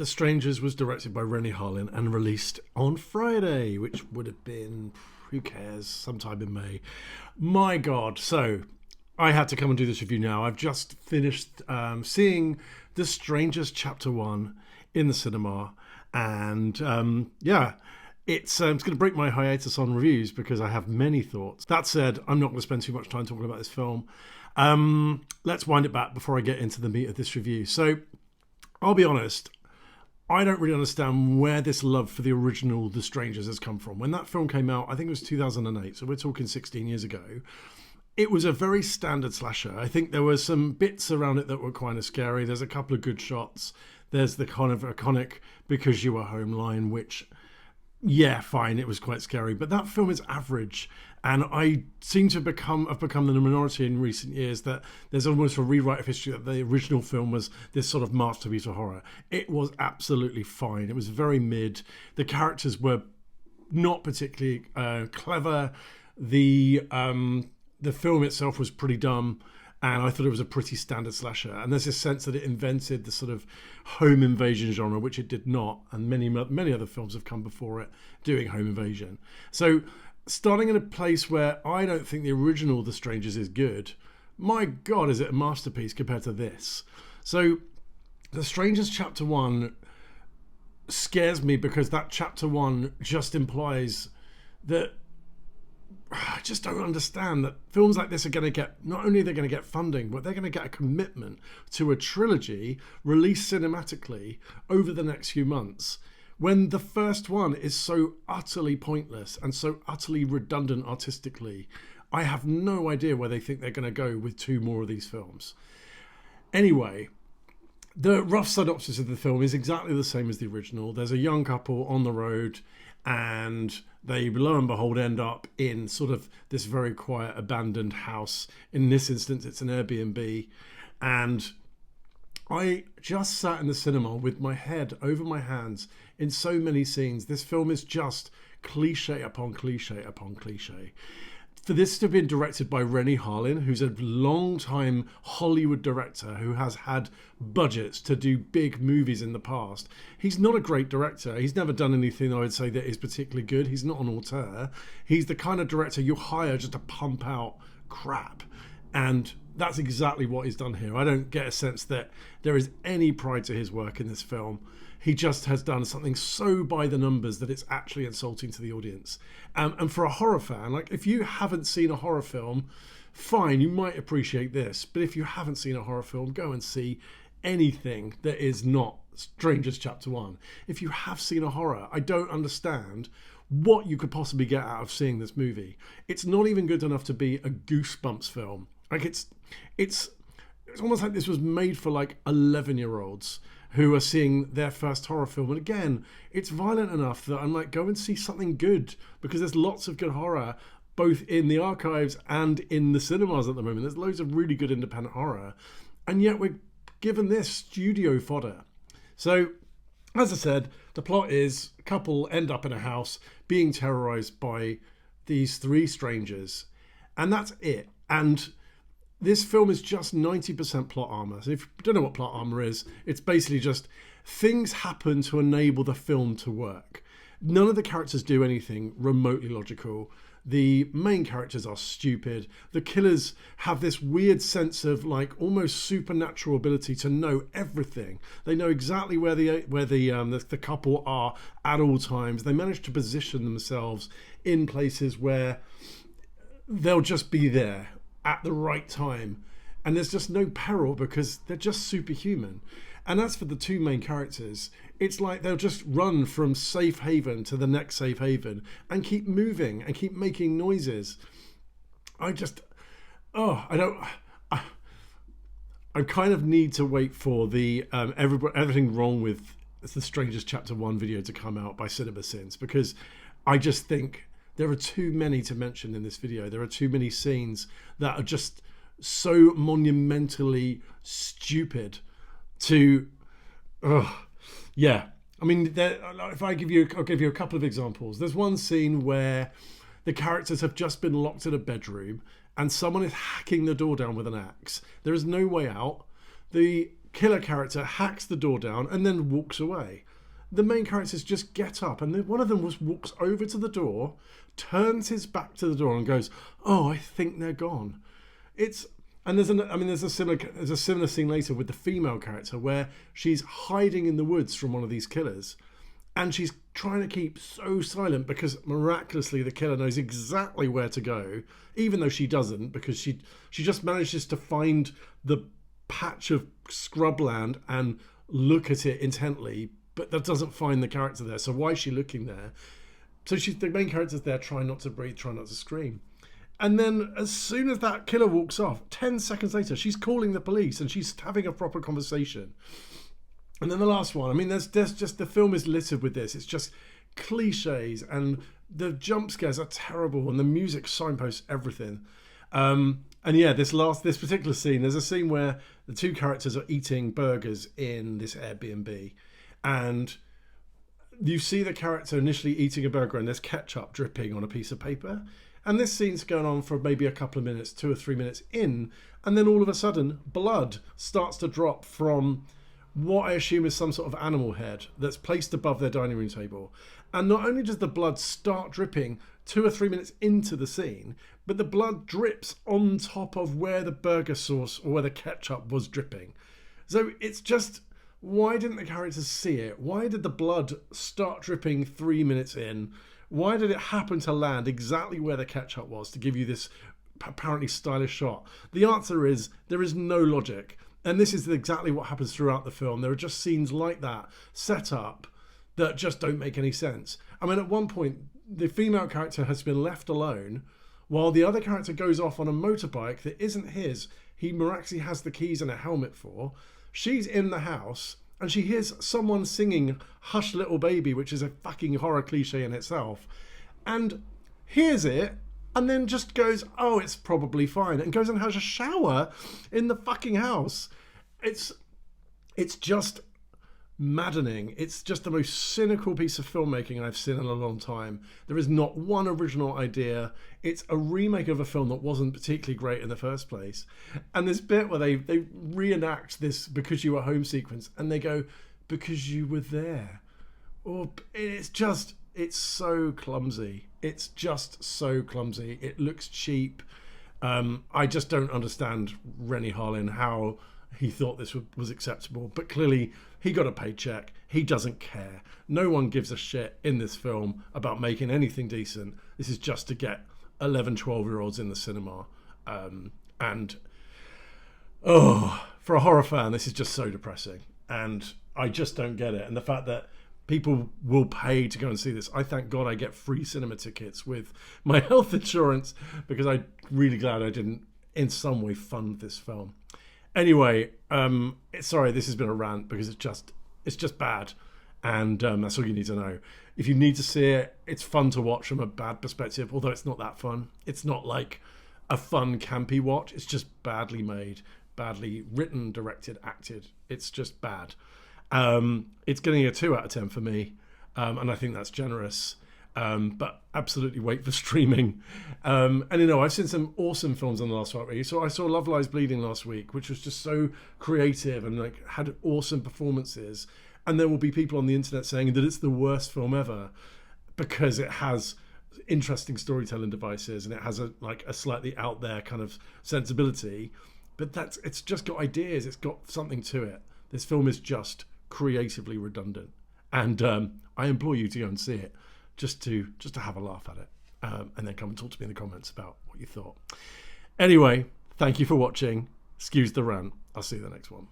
The Strangers was directed by Rennie Harlin and released on Friday, which would have been, who cares, sometime in May. My God. So I had to come and do this review now. I've just finished seeing The Strangers Chapter 1 in the cinema. And it's going to break my hiatus on reviews because I have many thoughts. That said, I'm not going to spend too much time talking about this film. Let's wind it back before I get into the meat of this review. So I'll be honest, I don't really understand where this love for the original The Strangers has come from. When that film came out, I think it was 2008, so we're talking 16 years ago. It was a very standard slasher. I think there were some bits around it that were kind of scary. There's a couple of good shots. There's the kind of iconic "Because You Were Home" line, which, yeah, fine, it was quite scary. But that film is average. And I seem to have become the minority in recent years that there's almost a rewrite of history that the original film was this sort of masterpiece of horror. It was absolutely fine. It was very mid. The characters were not particularly clever. The film itself was pretty dumb. And I thought it was a pretty standard slasher. And there's this sense that it invented the sort of home invasion genre, which it did not. And many other films have come before it doing home invasion. So starting in a place where I don't think the original The Strangers is good, my God, is it a masterpiece compared to this? So The Strangers Chapter 1 scares me because that Chapter 1 just implies that I just don't understand that films like this are going to get, not only they're going to get funding, but they're going to get a commitment to a trilogy released cinematically over the next few months, when the first one is so utterly pointless and so utterly redundant artistically. I have no idea where they think they're going to go with two more of these films. Anyway, the rough synopsis of the film is exactly the same as the original. There's a young couple on the road and they, lo and behold, end up in sort of this very quiet, abandoned house. In this instance, it's an Airbnb. And I just sat in the cinema with my head over my hands in so many scenes. This film is just cliche upon cliche upon cliche. For this to have been directed by Rennie Harlin, who's a long-time Hollywood director who has had budgets to do big movies in the past, he's not a great director. He's never done anything I would say that is particularly good. He's not an auteur. He's the kind of director you hire just to pump out crap. And that's exactly what he's done here. I don't get a sense that there is any pride to his work in this film. He just has done something so by the numbers that it's actually insulting to the audience. And for a horror fan, like if you haven't seen a horror film, fine, you might appreciate this. But if you haven't seen a horror film, go and see anything that is not Strangers Chapter 1. If you have seen a horror, I don't understand what you could possibly get out of seeing this movie. It's not even good enough to be a Goosebumps film. Like it's almost like this was made for like 11-year-olds who are seeing their first horror film. And again, it's violent enough that I'm like, go and see something good, because there's lots of good horror, both in the archives and in the cinemas at the moment. There's loads of really good independent horror. And yet we're given this studio fodder. So, as I said, the plot is a couple end up in a house being terrorized by these three strangers. And that's it. And this film is just 90% plot armor. So if you don't know what plot armor is, it's basically just things happen to enable the film to work. None of the characters do anything remotely logical. The main characters are stupid. The killers have this weird sense of like almost supernatural ability to know everything. They know exactly where the couple are at all times. They manage to position themselves in places where they'll just be there at the right time, and there's just no peril because they're just superhuman. And as for the two main characters, it's like they'll just run from safe haven to the next safe haven and keep moving and keep making noises. I kind of need to wait for the everything wrong with The Strangers Chapter 1 video to come out by CinemaSins, because I just think there are too many to mention in this video. There are too many scenes that are just so monumentally stupid to... yeah. I mean, I'll give you a couple of examples. There's one scene where the characters have just been locked in a bedroom and someone is hacking the door down with an axe. There is no way out. The killer character hacks the door down and then walks away. The main characters just get up, and one of them walks over to the door, turns his back to the door, and goes, "Oh, I think they're gone." There's a similar scene later with the female character where she's hiding in the woods from one of these killers, and she's trying to keep so silent because miraculously the killer knows exactly where to go, even though she doesn't, because she just manages to find the patch of scrubland and look at it intently, but that doesn't find the character there. So why is she looking there? So the main character's there trying not to breathe, trying not to scream. And then as soon as that killer walks off, 10 seconds later, she's calling the police and she's having a proper conversation. And then the last one, I mean, there's just, the film is littered with this. It's just cliches, and the jump scares are terrible, and the music signposts everything. And yeah, this particular scene, there's a scene where the two characters are eating burgers in this Airbnb, and you see the character initially eating a burger and there's ketchup dripping on a piece of paper. And this scene's going on for maybe a couple of minutes, 2 or 3 minutes in, and then all of a sudden, blood starts to drop from what I assume is some sort of animal head that's placed above their dining room table. And not only does the blood start dripping 2 or 3 minutes into the scene, but the blood drips on top of where the burger sauce or where the ketchup was dripping. So it's just, why didn't the characters see it? Why did the blood start dripping 3 minutes in? Why did it happen to land exactly where the ketchup was to give you this apparently stylish shot? The answer is there is no logic. And this is exactly what happens throughout the film. There are just scenes like that set up that just don't make any sense. I mean, at one point, the female character has been left alone while the other character goes off on a motorbike that isn't his. He miraculously has the keys and a helmet for. She's in the house and she hears someone singing Hush Little Baby, which is a fucking horror cliche in itself, and hears it and then just goes, "Oh, it's probably fine," and goes and has a shower in the fucking house. It's just maddening. It's just the most cynical piece of filmmaking I've seen in a long time. There is not one original idea. It's a remake of a film that wasn't particularly great in the first place. And this bit where they reenact this "because you were home" sequence, and they go, "because you were there." Or it's so clumsy. It's just so clumsy. It looks cheap. I just don't understand Rennie Harlin, how he thought this was acceptable. But clearly, he got a paycheck. He doesn't care. No one gives a shit in this film about making anything decent. This is just to get 11, 12-year-olds in the cinema. For a horror fan, this is just so depressing. And I just don't get it. And the fact that people will pay to go and see this. I thank God I get free cinema tickets with my health insurance, because I'm really glad I didn't in some way fund this film. Anyway, sorry, this has been a rant because it's just bad. And that's all you need to know. If you need to see it, it's fun to watch from a bad perspective, although it's not that fun. It's not like a fun, campy watch. It's just badly made, badly written, directed, acted. It's just bad. It's getting a 2 out of 10 for me, and I think that's generous. But absolutely wait for streaming. And I've seen some awesome films in the last week. So I saw Love Lies Bleeding last week, which was just so creative and had awesome performances. And there will be people on the internet saying that it's the worst film ever because it has interesting storytelling devices and it has a slightly out there kind of sensibility. But it's just got ideas. It's got something to it. This film is just creatively redundant, and I implore you to go and see it just to have a laugh at it, and then come and talk to me in the comments about what you thought. Anyway, thank you for watching. Excuse the rant. I'll see you in the next one.